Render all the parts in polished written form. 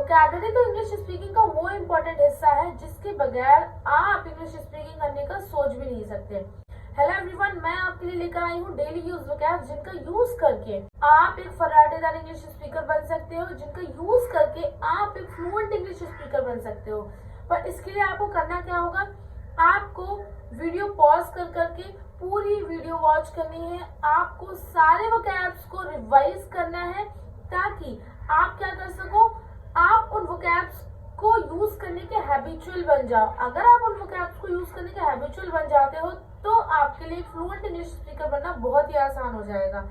Vocabulary तो English speaking का वो इम्पोर्टेंट हिस्सा है जिसके बगैर आप इंग्लिश स्पीकिंग करने का सोच भी नहीं सकते। हेलो एवरीवन, मैं आपके लिए लेकर आई हूँ डेली यूज वोकैब्स जिनका यूज करके आप एक फर्राटेदार इंग्लिश स्पीकर बन सकते हो, जिनका यूज करके आप एक फ्लुएंट इंग्लिश स्पीकर बन सकते हो। पर इसके लिए आपको करना क्या होगा, आपको वीडियो पॉज कर करके पूरी वीडियो वॉच करनी है। आपको सारे वोकैब्स को रिवाइज करना है ताकि आप क्या कर सको, आप उन वोकैब्स को यूज करने के हैबिचुअल बन जाओ। अगर आप उन वोकैब्स को यूज करने के हैबिचुअल बन जाते हो तो आपके लिए फ्लुएंट इंग्लिश स्पीकर बनना बहुत ही आसान हो जाएगा।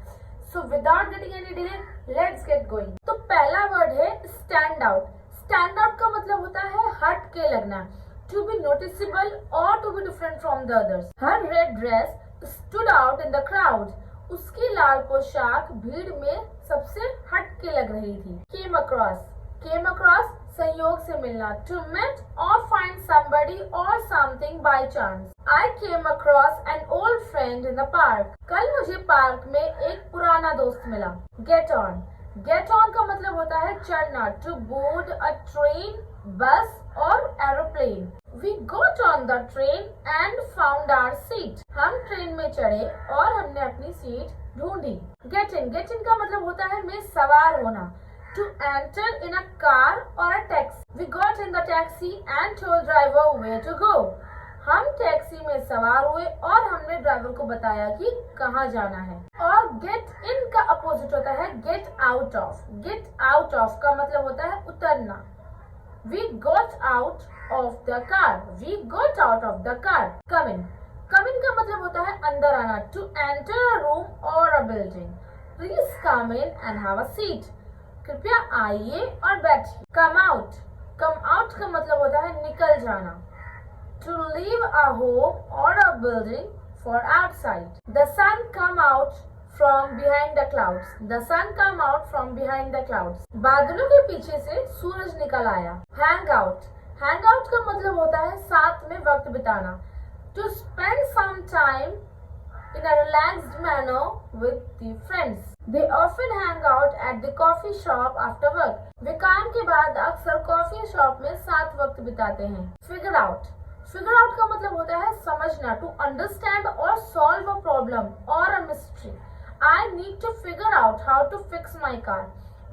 So without getting any delay, let's get going. तो पहला वर्ड है स्टैंड आउट। स्टैंड आउट का मतलब होता है हट के लगना, टू बी नोटिसेबल और to be different from the others. Her red dress stood out in the crowd. उसकी लाल पोशाक भीड़ में सबसे हट के लग रही थी। केम अक्रॉस संयोग से मिलना, to meet or find somebody or something by chance. I came across an old friend in the park. कल मुझे पार्क में एक पुराना दोस्त मिला। Get on का मतलब होता है चढ़ना, to board a train, बस और aeroplane. We got on the train and found our seat. हम ट्रेन में चढ़े और हमने अपनी सीट ढूंढी। Get in का मतलब होता है में सवार होना, to enter in a car or a taxi. We got in the taxi and told driver where to go. हम टैक्सी में सवार हुए और हमने ड्राइवर को बताया कि कहाँ जाना है। और get in का अपोजिट होता है get out of. Get out of का मतलब होता है उतरना। We got out of the car. We got out of the car. Come in का मतलब होता है अंदर आना, to enter a room or a building. Please come in and have a seat. कृपया आइए और बैठिए। कम आउट का मतलब होता है निकल जाना, टू लीव अ होम और a building for outside. The sun come out from behind the clouds. The sun come out from behind the clouds. बादलों के पीछे से सूरज निकल आया। हैंग आउट का मतलब होता है साथ में वक्त बिताना, to spend some time in a relaxed manner with the friends. They often hang out at the coffee shop after work. वे काम के बाद अक्सर कॉफी शॉप में साथ वक्त बिताते हैं। Figure out का मतलब होता है समझना, to understand or solve a problem or a mystery. I need to figure out how to fix my car.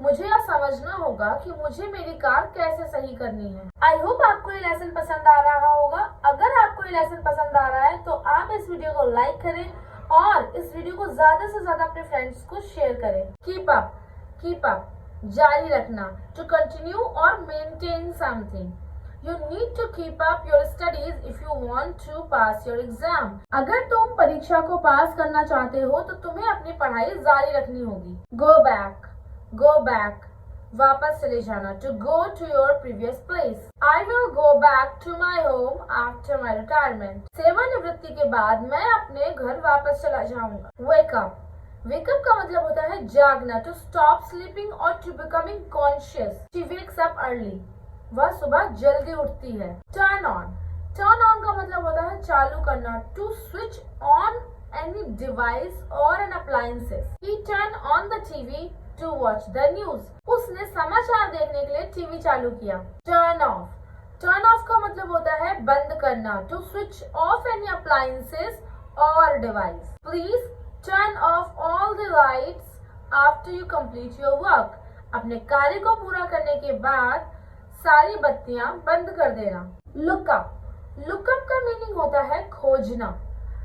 मुझे यह समझना होगा कि मुझे मेरी कार कैसे सही करनी है। आई होप आपको ये लेसन पसंद आ रहा होगा। अगर आपको ये लेसन पसंद आ रहा है तो आप इस वीडियो को लाइक करें और इस वीडियो को ज्यादा से ज्यादा अपने फ्रेंड्स को शेयर करें। कीप अप जारी रखना, टू कंटिन्यू और maintain something. You need to keep up your studies if you want to pass your exam. अगर तुम परीक्षा को पास करना चाहते हो तो तुम्हें अपनी पढ़ाई जारी रखनी होगी। Go back वापस चले जाना, to go to your previous place. I will go back to my home after my retirement. सेवानिवृत्ति के बाद मैं अपने घर वापस चला जाऊंगा। Wake up का मतलब होता है जागना, to stop sleeping or to becoming conscious. She wakes up early. वह सुबह जल्दी उठती है। Turn on का मतलब होता है चालू करना, to switch on any device or an appliances. He turned on the TV to watch the news. उसने समाचार देखने के लिए टीवी चालू किया। Turn off का मतलब होता है बंद करना, to switch off any appliances or device. Please turn off all the lights after you complete your work. अपने कार्य को पूरा करने के बाद सारी बत्तियां बंद कर देना। Look up का मीनिंग होता है खोजना,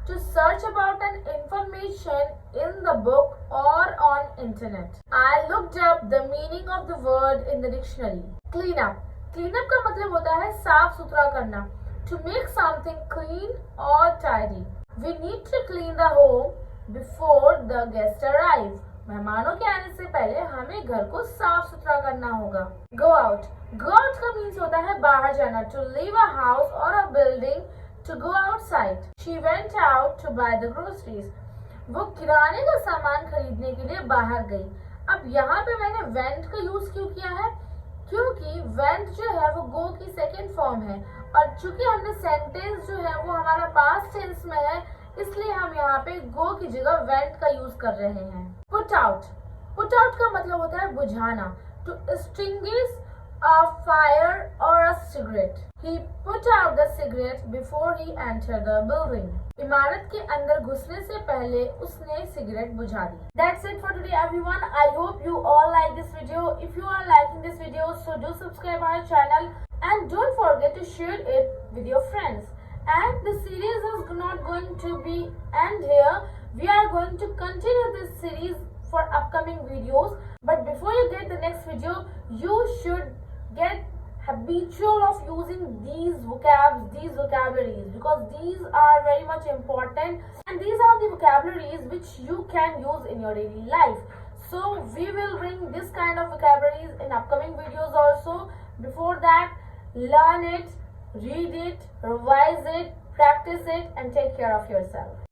to search about an information in the book or on internet. I looked up the meaning of the word in the dictionary. Clean up का मतलब होता है साफ सुथरा करना, to make something clean or tidy. We need to clean the home before the guests arrive. मेहमानों के आने से पहले हमें घर को साफ सुथरा करना होगा। Go out का मीन्स होता है बाहर जाना, to leave a house or a building to go outside. She went out to buy the groceries. वो किराने का सामान खरीदने के लिए बाहर गई। अब यहाँ पे मैंने went का यूज क्यों किया है, क्योंकि went जो है वो go की सेकेंड फॉर्म है और चूंकि हमने सेंटेंस जो है वो हमारा पास्ट टेंस में है, इसलिए हम यहाँ पे go की जगह went का यूज कर रहे हैं। Put out का मतलब होता है बुझाना, to extinguish a fire or a cigarette. He put out the cigarette before he entered the building. इमारत के अंदर घुसने से पहले उसने सिगरेट बुझा दी. That's it for today, everyone. I hope you all like this video. If you are liking this video, so do subscribe our channel and don't forget to share it with your friends. And the series is not going to be end here. We are going to continue this series for upcoming videos. But before you get the next video, you should get habitual of using these vocabularies, because these are very much important and these are the vocabularies which you can use in your daily life. So we will bring this kind of vocabularies in upcoming videos also. Before that, learn it, read it, revise it, practice it and take care of yourself.